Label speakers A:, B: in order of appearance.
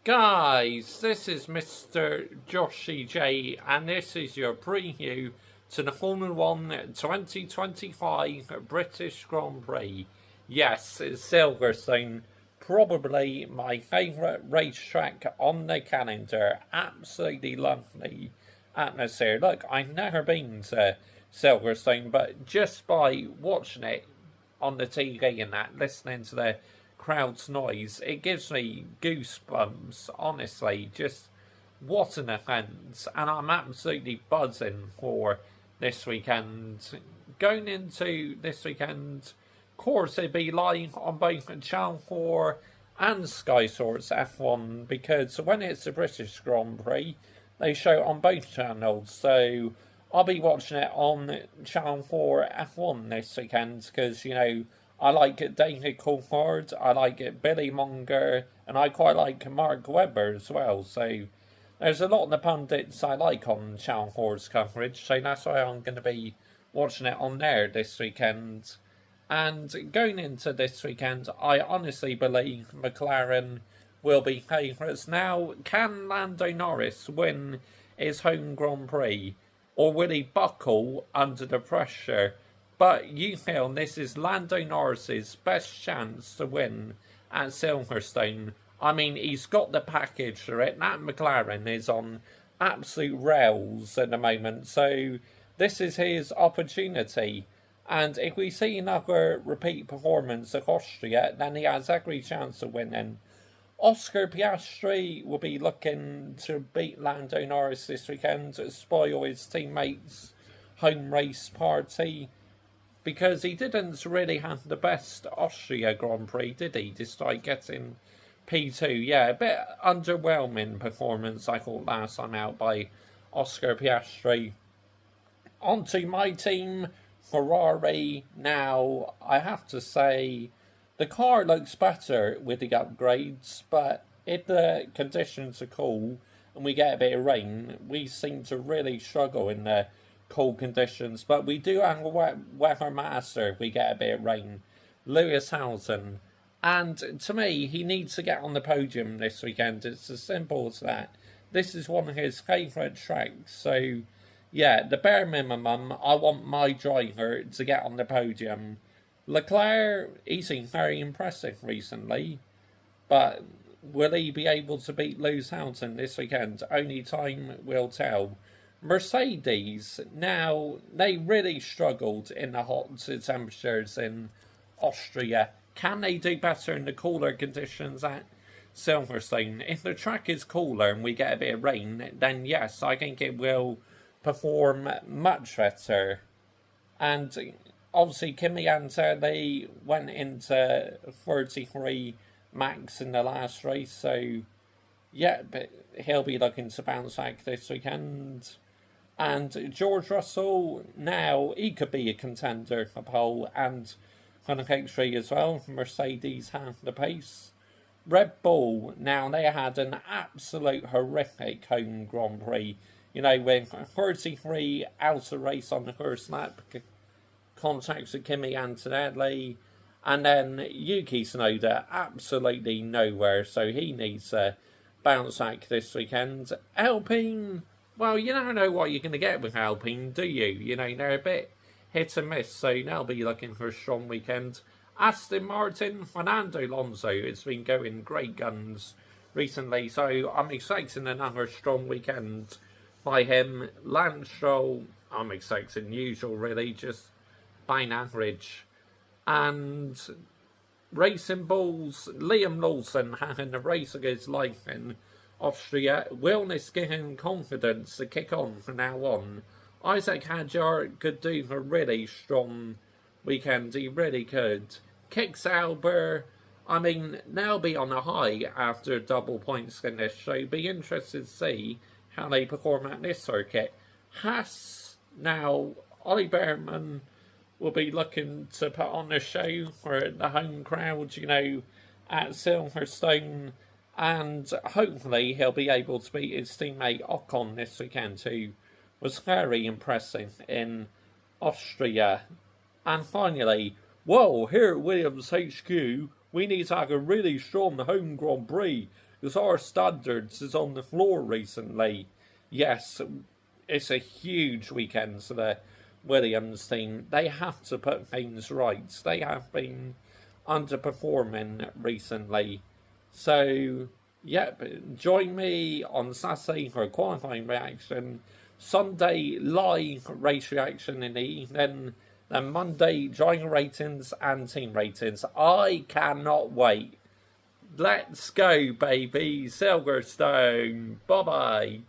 A: Guys, this is Mr. Joshy J, and this is your preview to the Formula 1 2025 British Grand Prix. Yes, it's Silverstone, probably my favourite racetrack on the calendar. Absolutely lovely atmosphere. Look, I've never been to Silverstone, but just by watching it on the TV and that, listening to the crowd's noise, it gives me goosebumps, honestly. Just what an event, and I'm absolutely buzzing for this weekend. Going into this weekend, of course, it'd be live on both Channel 4 and Sky Sports F1, because when it's the British Grand Prix, they show it on both channels, so I'll be watching it on Channel 4 F1 this weekend, because, I like David Coulthard, I like Billy Monger, and I quite like Mark Webber as well. So there's a lot of the pundits I like on Channel 4's coverage, so that's why I'm going to be watching it on there this weekend. And going into this weekend, I honestly believe McLaren will be favourites. Now, can Lando Norris win his home Grand Prix, or will he buckle under the pressure? But you feel this is Lando Norris's best chance to win at Silverstone. I mean, he's got the package for it. That McLaren is on absolute rails at the moment, so this is his opportunity. And if we see another repeat performance of Austria, then he has every chance of winning. Oscar Piastri will be looking to beat Lando Norris this weekend to spoil his teammates' home race party, because he didn't really have the best Austria Grand Prix, did he, despite getting P2. Yeah, a bit underwhelming performance, I thought, last time out by Oscar Piastri. On to my team, Ferrari. Now, I have to say, the car looks better with the upgrades, but if the conditions are cool and we get a bit of rain, we seem to really struggle in the cold conditions. But we do have a weather master if we get a bit of rain, Lewis Hamilton. And to me, he needs to get on the podium this weekend. It's as simple as that. This is one of his favourite tracks. So, yeah, the bare minimum, I want my driver to get on the podium. Leclerc, he's been very impressive recently, but will he be able to beat Lewis Hamilton this weekend? Only time will tell. Mercedes, now, they really struggled in the hot temperatures in Austria. Can they do better in the cooler conditions at Silverstone? If the track is cooler and we get a bit of rain, then yes, I think it will perform much better. And obviously, Kimi Anter, they went into 33 max in the last race, so yeah, but he'll be looking to bounce back this weekend. And George Russell, now, he could be a contender for pole and for the victory as well. Mercedes have the pace. Red Bull, now, they had an absolute horrific home Grand Prix. With 33 out of race on the first lap, contacts with Kimi Antonelli, and then Yuki Tsunoda absolutely nowhere, so he needs a bounce back this weekend. Alpine, well, you never know what you're going to get with Alpine, do you? They're a bit hit and miss, so they'll be looking for a strong weekend. Aston Martin, Fernando Alonso, it's been going great guns recently, so I'm expecting another strong weekend by him. Lance Stroll, I'm expecting usual, really, just fine average. And Racing Bulls, Liam Lawson having a race of his life in Austria. Will this give him confidence to kick on from now on? Isaac Hadjar could do a really strong weekend, he really could. Kick Sauber, I mean, they'll be on a high after a double points finish, so be interested to see how they perform at this circuit. Haas, now, Ollie Behrman will be looking to put on a show for the home crowd, at Silverstone, and hopefully he'll be able to beat his teammate Ocon this weekend, who was very impressive in Austria. And finally, well, here at Williams HQ, we need to have a really strong home Grand Prix, because our standards is on the floor recently. Yes, it's a huge weekend for the Williams team. They have to put things right. They have been underperforming recently. So, yep, join me on Saturday for qualifying reaction, Sunday live race reaction in the evening, then Monday driver ratings and team ratings. I cannot wait. Let's go, baby. Silverstone. Bye-bye.